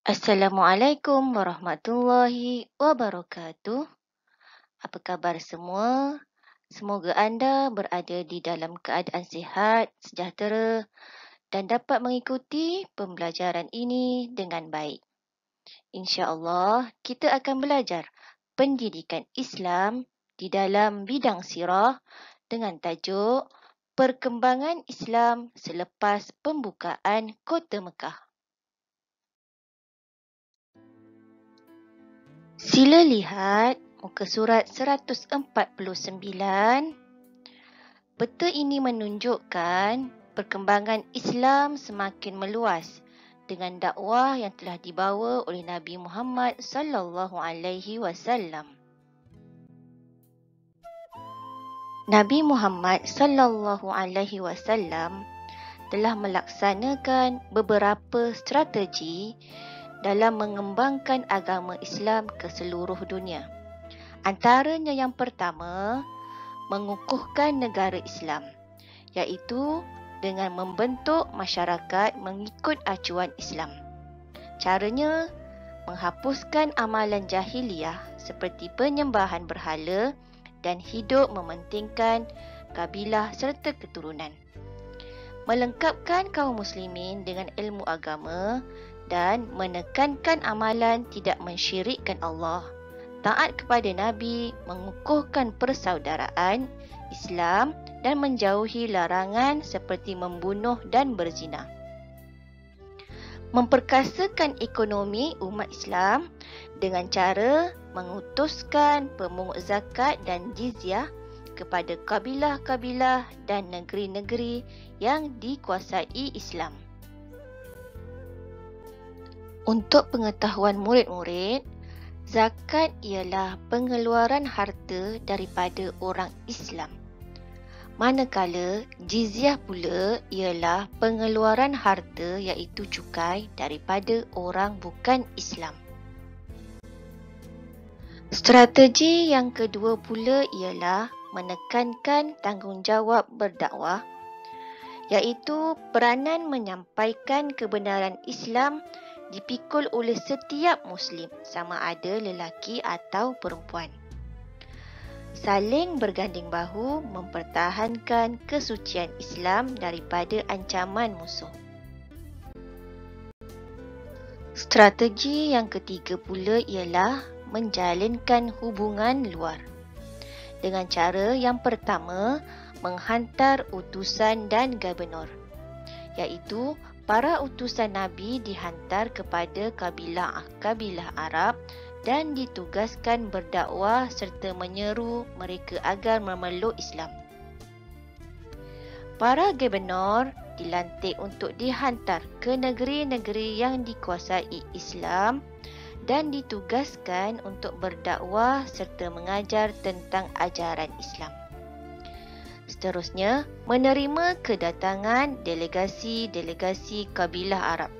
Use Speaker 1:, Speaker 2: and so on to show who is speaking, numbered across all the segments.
Speaker 1: Assalamualaikum warahmatullahi wabarakatuh. Apa khabar semua? Semoga anda berada di dalam keadaan sihat, sejahtera dan dapat mengikuti pembelajaran ini dengan baik. InsyaAllah, kita akan belajar pendidikan Islam di dalam bidang sirah dengan tajuk Perkembangan Islam selepas pembukaan Kota Mekah. Sila lihat muka surat 149. Peta ini menunjukkan perkembangan Islam semakin meluas dengan dakwah yang telah dibawa oleh Nabi Muhammad sallallahu alaihi wasallam. Nabi Muhammad sallallahu alaihi wasallam telah melaksanakan beberapa strategi dalam mengembangkan agama Islam ke seluruh dunia. Antaranya yang pertama, mengukuhkan negara Islam, iaitu dengan membentuk masyarakat mengikut acuan Islam. Caranya, menghapuskan amalan jahiliyah seperti penyembahan berhala dan hidup mementingkan kabilah serta keturunan. Melengkapkan kaum muslimin dengan ilmu agama dan menekankan amalan tidak mensyirikkan Allah, taat kepada Nabi, mengukuhkan persaudaraan Islam dan menjauhi larangan seperti membunuh dan berzina. Memperkasakan ekonomi umat Islam dengan cara mengutuskan pemungut zakat dan jizyah kepada kabilah-kabilah dan negeri-negeri yang dikuasai Islam. Untuk pengetahuan murid-murid, zakat ialah pengeluaran harta daripada orang Islam. Manakala jizyah pula ialah pengeluaran harta iaitu cukai daripada orang bukan Islam. Strategi yang kedua pula ialah menekankan tanggungjawab berdakwah, iaitu peranan menyampaikan kebenaran Islam dipikul oleh setiap Muslim, sama ada lelaki atau perempuan. Saling berganding bahu mempertahankan kesucian Islam daripada ancaman musuh. Strategi yang ketiga pula ialah menjalinkan hubungan luar. Dengan cara yang pertama, menghantar utusan dan gubernur, iaitu para utusan Nabi dihantar kepada kabilah-kabilah Arab dan ditugaskan berdakwah serta menyeru mereka agar memeluk Islam. Para gubernur dilantik untuk dihantar ke negeri-negeri yang dikuasai Islam dan ditugaskan untuk berdakwah serta mengajar tentang ajaran Islam. Seterusnya, menerima kedatangan delegasi-delegasi kabilah Arab,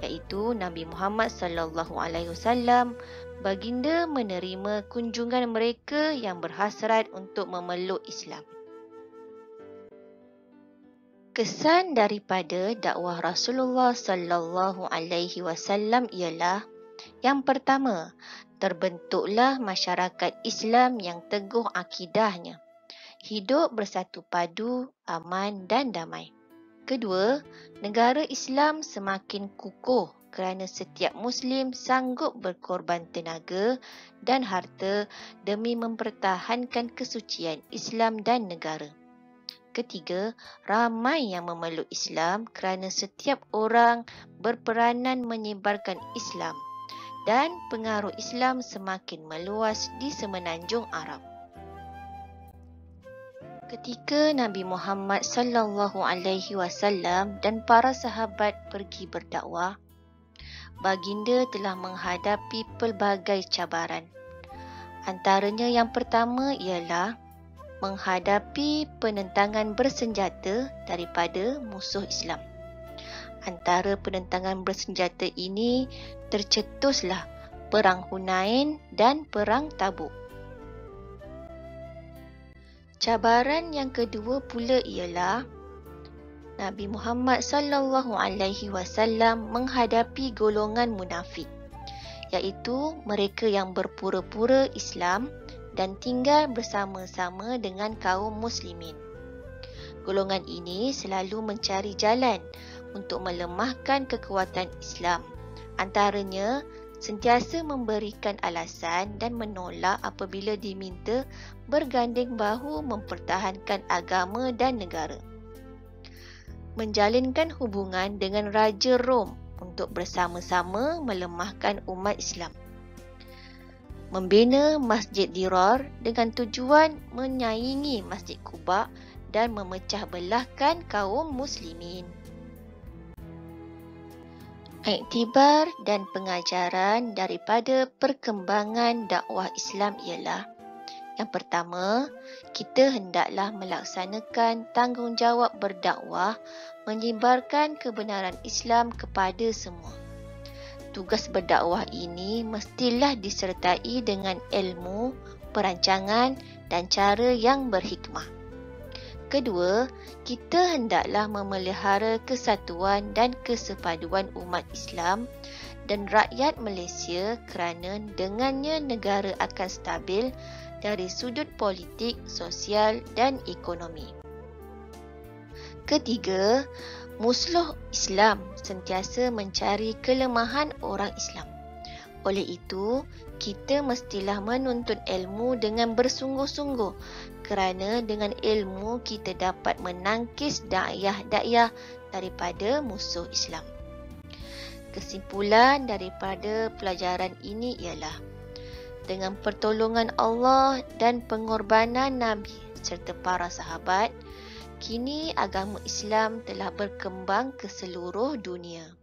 Speaker 1: iaitu Nabi Muhammad sallallahu alaihi wasallam. Baginda menerima kunjungan mereka yang berhasrat untuk memeluk Islam. Kesan daripada dakwah Rasulullah sallallahu alaihi wasallam ialah yang pertama, terbentuklah masyarakat Islam yang teguh akidahnya, hidup bersatu padu, aman dan damai. Kedua, negara Islam semakin kukuh kerana setiap Muslim sanggup berkorban tenaga dan harta demi mempertahankan kesucian Islam dan negara. Ketiga, ramai yang memeluk Islam kerana setiap orang berperanan menyebarkan Islam dan pengaruh Islam semakin meluas di semenanjung Arab. Ketika Nabi Muhammad sallallahu alaihi wasallam dan para sahabat pergi berdakwah, baginda telah menghadapi pelbagai cabaran. Antaranya yang pertama ialah menghadapi penentangan bersenjata daripada musuh Islam. Antara penentangan bersenjata ini tercetuslah Perang Hunain dan Perang Tabuk. Cabaran yang kedua pula ialah Nabi Muhammad sallallahu alaihi wasallam menghadapi golongan munafik, iaitu mereka yang berpura-pura Islam dan tinggal bersama-sama dengan kaum muslimin. Golongan ini selalu mencari jalan untuk melemahkan kekuatan Islam. Antaranya, sentiasa memberikan alasan dan menolak apabila diminta berganding bahu mempertahankan agama dan negara. Menjalinkan hubungan dengan Raja Rom untuk bersama-sama melemahkan umat Islam. Membina Masjid Dirar dengan tujuan menyaingi Masjid Quba dan memecah belahkan kaum muslimin. Iktibar dan pengajaran daripada perkembangan dakwah Islam ialah: yang pertama, kita hendaklah melaksanakan tanggungjawab berdakwah menyebarkan kebenaran Islam kepada semua. Tugas berdakwah ini mestilah disertai dengan ilmu, perancangan dan cara yang berhikmah. Kedua, kita hendaklah memelihara kesatuan dan kesepaduan umat Islam dan rakyat Malaysia kerana dengannya negara akan stabil dari sudut politik, sosial dan ekonomi. Ketiga, musuh Islam sentiasa mencari kelemahan orang Islam. Oleh itu, kita mestilah menuntut ilmu dengan bersungguh-sungguh kerana dengan ilmu kita dapat menangkis dakwah-dakwah daripada musuh Islam. Kesimpulan daripada pelajaran ini ialah dengan pertolongan Allah dan pengorbanan Nabi serta para sahabat, kini agama Islam telah berkembang ke seluruh dunia.